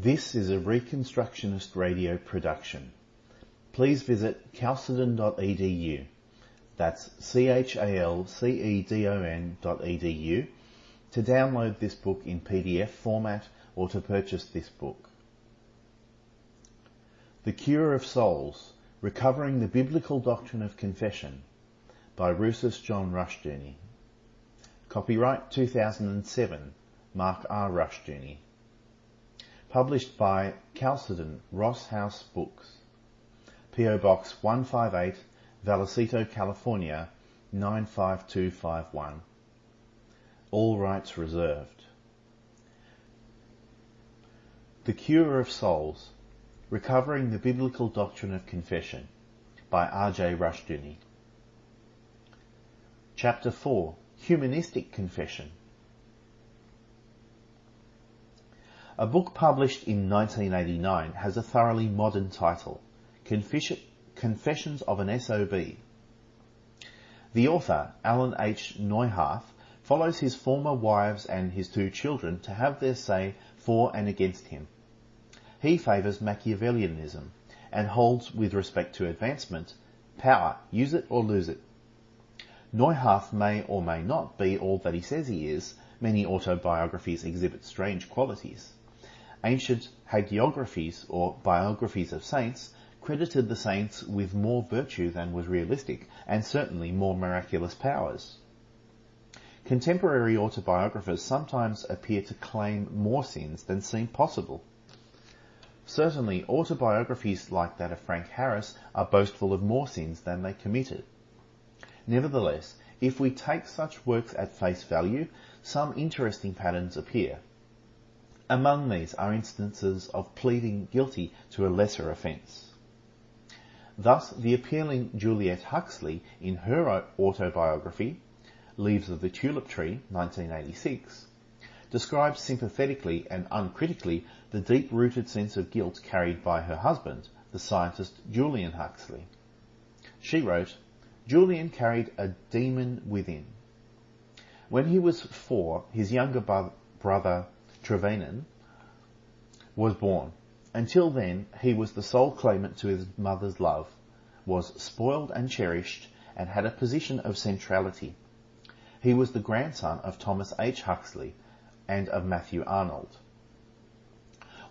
This is a Reconstructionist radio production. Please visit chalcedon.edu. That's chalcedon.edu to download this book in PDF format or to purchase this book. The Cure of Souls, Recovering the Biblical Doctrine of Confession by Rousas John Rushdoony. Copyright 2007, Mark R. Rushdoony. Published by Chalcedon Ross House Books. P.O. Box 158, Vallecito, California 95251. All rights reserved. The Cure of Souls, Recovering the Biblical Doctrine of Confession by R.J. Rushdoony. Chapter 4, Humanistic Confession. A book published in 1989 has a thoroughly modern title, Confessions of an SOB. The author, Alan H. Neuharth, follows his former wives and his 2 children to have their say for and against him. He favours Machiavellianism and holds, with respect to advancement, power, use it or lose it. Neuharth may or may not be all that he says he is. Many autobiographies exhibit strange qualities. Ancient hagiographies, or biographies of saints, credited the saints with more virtue than was realistic, and certainly more miraculous powers. Contemporary autobiographers sometimes appear to claim more sins than seem possible. Certainly, autobiographies like that of Frank Harris are boastful of more sins than they committed. Nevertheless, if we take such works at face value, some interesting patterns appear. Among these are instances of pleading guilty to a lesser offence. Thus, the appealing Juliet Huxley, in her autobiography, Leaves of the Tulip Tree, 1986, describes sympathetically and uncritically the deep-rooted sense of guilt carried by her husband, the scientist Julian Huxley. She wrote, "Julian carried a demon within. When he was 4, his younger brother Trevenin was born. Until then, he was the sole claimant to his mother's love, was spoiled and cherished, and had a position of centrality. He was the grandson of Thomas H. Huxley and of Matthew Arnold.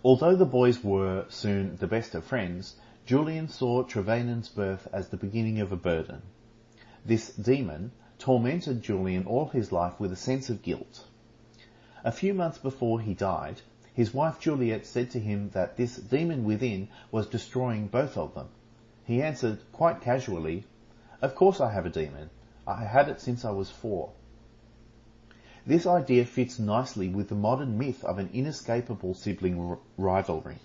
Although the boys were soon the best of friends, Julian saw Trevenin's birth as the beginning of a burden. This demon tormented Julian all his life with a sense of guilt. A few months before he died, his wife Juliet said to him that this demon within was destroying both of them. He answered quite casually, 'Of course I have a demon. I had it since I was 4. This idea fits nicely with the modern myth of an inescapable sibling rivalry.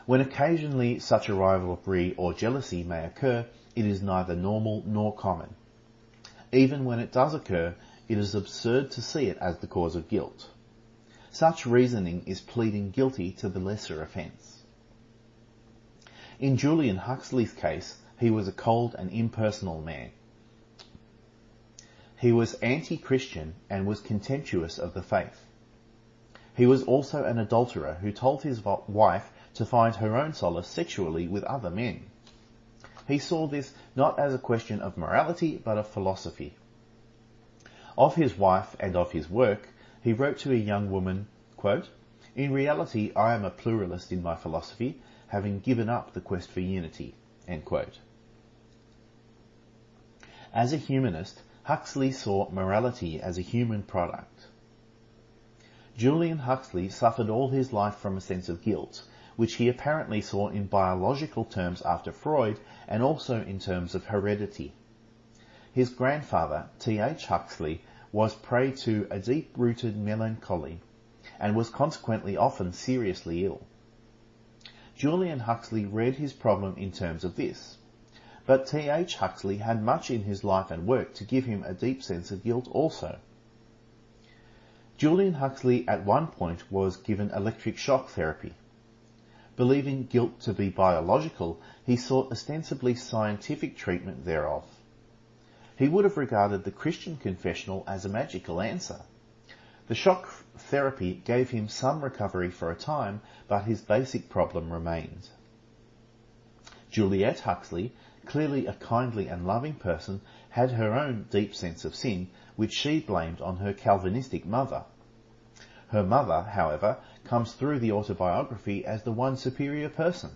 When occasionally such a rivalry or jealousy may occur, it is neither normal nor common. Even when it does occur, it is absurd to see it as the cause of guilt. Such reasoning is pleading guilty to the lesser offence. In Julian Huxley's case, he was a cold and impersonal man. He was anti-Christian and was contemptuous of the faith. He was also an adulterer who told his wife to find her own solace sexually with other men. He saw this not as a question of morality, but of philosophy. Of his wife and of his work, he wrote to a young woman, quote, "In reality, I am a pluralist in my philosophy, having given up the quest for unity." End quote. As a humanist, Huxley saw morality as a human product. Julian Huxley suffered all his life from a sense of guilt, which he apparently saw in biological terms after Freud and also in terms of heredity. His grandfather, T.H. Huxley, was prey to a deep-rooted melancholy and was consequently often seriously ill. Julian Huxley read his problem in terms of this, but T.H. Huxley had much in his life and work to give him a deep sense of guilt also. Julian Huxley at one point was given electric shock therapy. Believing guilt to be biological, he sought ostensibly scientific treatment thereof. He would have regarded the Christian confessional as a magical answer. The shock therapy gave him some recovery for a time, but his basic problem remained. Juliet Huxley, clearly a kindly and loving person, had her own deep sense of sin, which she blamed on her Calvinistic mother. Her mother, however, comes through the autobiography as the one superior person.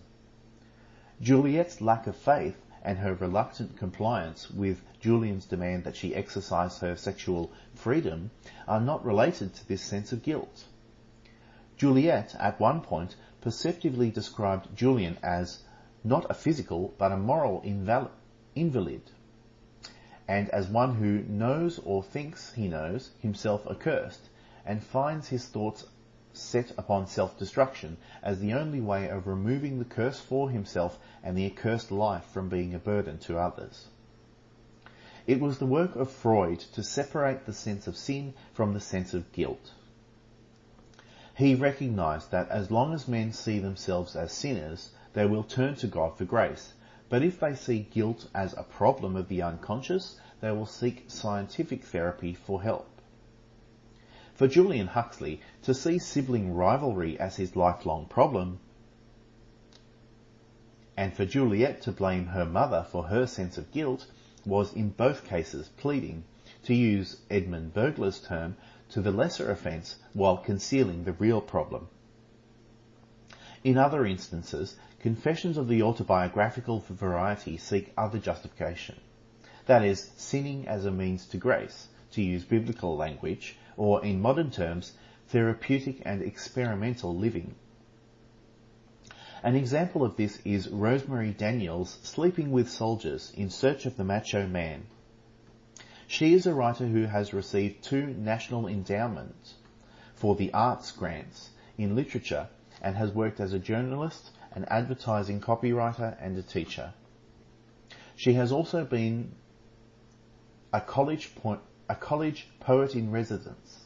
Juliet's lack of faith and her reluctant compliance with Julian's demand that she exercise her sexual freedom are not related to this sense of guilt. Juliet, at one point, perceptively described Julian as not a physical but a moral invalid, and as one who knows or thinks he knows himself accursed, and finds his thoughts set upon self-destruction as the only way of removing the curse for himself and the accursed life from being a burden to others. It was the work of Freud to separate the sense of sin from the sense of guilt. He recognized that as long as men see themselves as sinners, they will turn to God for grace, but if they see guilt as a problem of the unconscious, they will seek scientific therapy for help. For Julian Huxley, to see sibling rivalry as his lifelong problem, and for Juliet to blame her mother for her sense of guilt, was in both cases pleading, to use Edmund Bergler's term, to the lesser offence while concealing the real problem. In other instances, confessions of the autobiographical variety seek other justification, that is, sinning as a means to grace, to use biblical language, or in modern terms, therapeutic and experimental living. An example of this is Rosemary Daniels' Sleeping with Soldiers in Search of the Macho Man. She is a writer who has received 2 national endowments for the arts grants in literature and has worked as a journalist, an advertising copywriter and a teacher. She has also been a college poet in residence.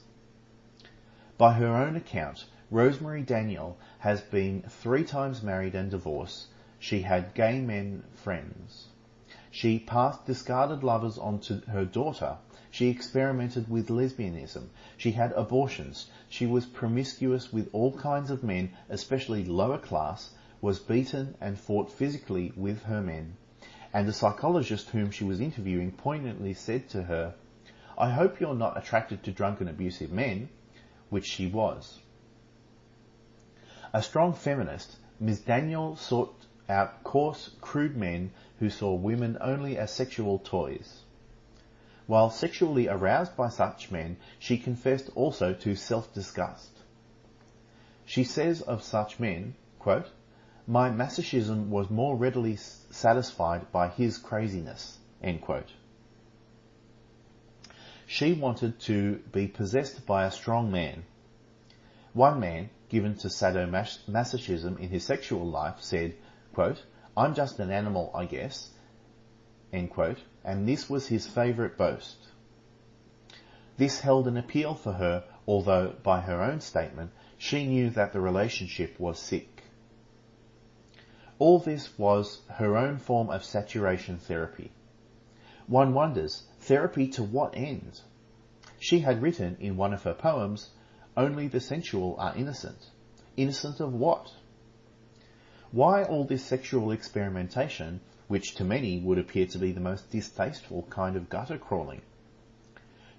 By her own account, Rosemary Daniel has been 3 times married and divorced. She had gay men friends. She passed discarded lovers on to her daughter. She experimented with lesbianism. She had abortions. She was promiscuous with all kinds of men, especially lower class, was beaten and fought physically with her men. And a psychologist whom she was interviewing poignantly said to her, "I hope you're not attracted to drunken, abusive men," which she was. A strong feminist, Ms. Daniel sought out coarse, crude men who saw women only as sexual toys. While sexually aroused by such men, she confessed also to self-disgust. She says of such men, quote, "My masochism was more readily satisfied by his craziness," end quote. She wanted to be possessed by a strong man. One man, given to sadomasochism in his sexual life, said, quote, "I'm just an animal, I guess," end quote, and this was his favourite boast. This held an appeal for her, although, by her own statement, she knew that the relationship was sick. All this was her own form of saturation therapy. One wonders, therapy to what end? She had written in one of her poems, "Only the sensual are innocent." Innocent of what? Why all this sexual experimentation, which to many would appear to be the most distasteful kind of gutter crawling?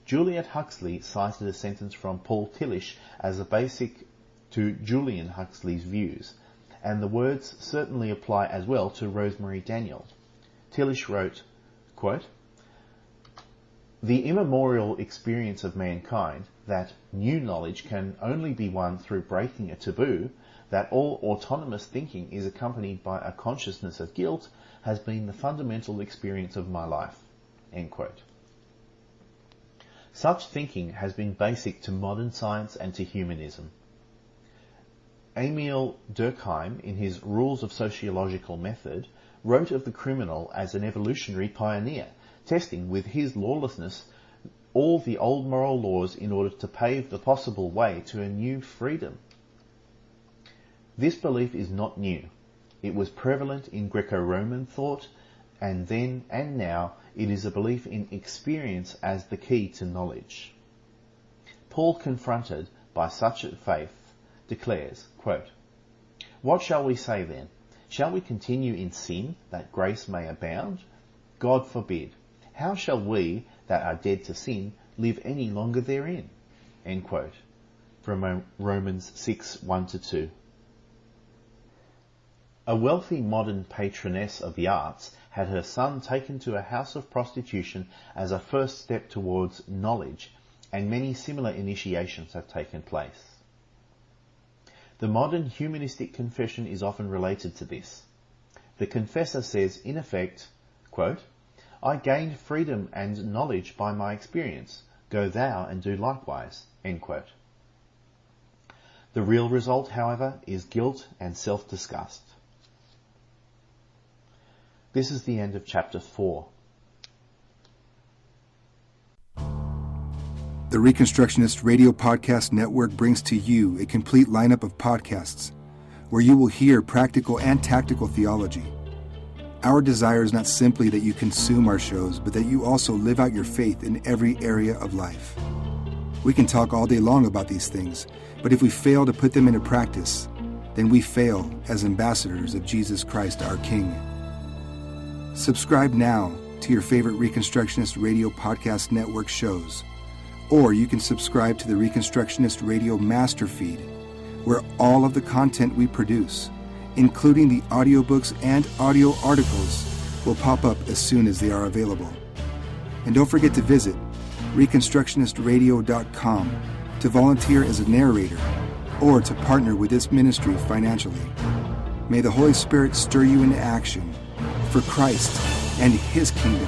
Juliet Huxley cited a sentence from Paul Tillich as a basic to Julian Huxley's views, and the words certainly apply as well to Rosemary Daniel. Tillich wrote, quote, "The immemorial experience of mankind, that new knowledge can only be won through breaking a taboo, that all autonomous thinking is accompanied by a consciousness of guilt, has been the fundamental experience of my life." End quote. Such thinking has been basic to modern science and to humanism. Emil Durkheim, in his Rules of Sociological Method, wrote of the criminal as an evolutionary pioneer, testing with his lawlessness all the old moral laws in order to pave the possible way to a new freedom. This belief is not new. It was prevalent in Greco-Roman thought, and then and now it is a belief in experience as the key to knowledge. Paul confronted by such faith declares, quote, "What shall we say then? Shall we continue in sin that grace may abound? God forbid. How shall we that are dead to sin live any longer therein?" End quote. From Romans 6, 1-2. A wealthy modern patroness of the arts had her son taken to a house of prostitution as a first step towards knowledge, and many similar initiations have taken place. The modern humanistic confession is often related to this. The confessor says, in effect, quote, "I gained freedom and knowledge by my experience. Go thou and do likewise." End quote. The real result, however, is guilt and self-disgust. This is the end of chapter 4. The Reconstructionist Radio Podcast Network brings to you a complete lineup of podcasts where you will hear practical and tactical theology. Our desire is not simply that you consume our shows, but that you also live out your faith in every area of life. We can talk all day long about these things, but if we fail to put them into practice, then we fail as ambassadors of Jesus Christ, our King. Subscribe now to your favorite Reconstructionist Radio Podcast Network shows, or you can subscribe to the Reconstructionist Radio Master Feed, where all of the content we produce, including the audiobooks and audio articles, will pop up as soon as they are available. And don't forget to visit reconstructionistradio.com to volunteer as a narrator or to partner with this ministry financially. May the Holy Spirit stir you into action for Christ and His kingdom.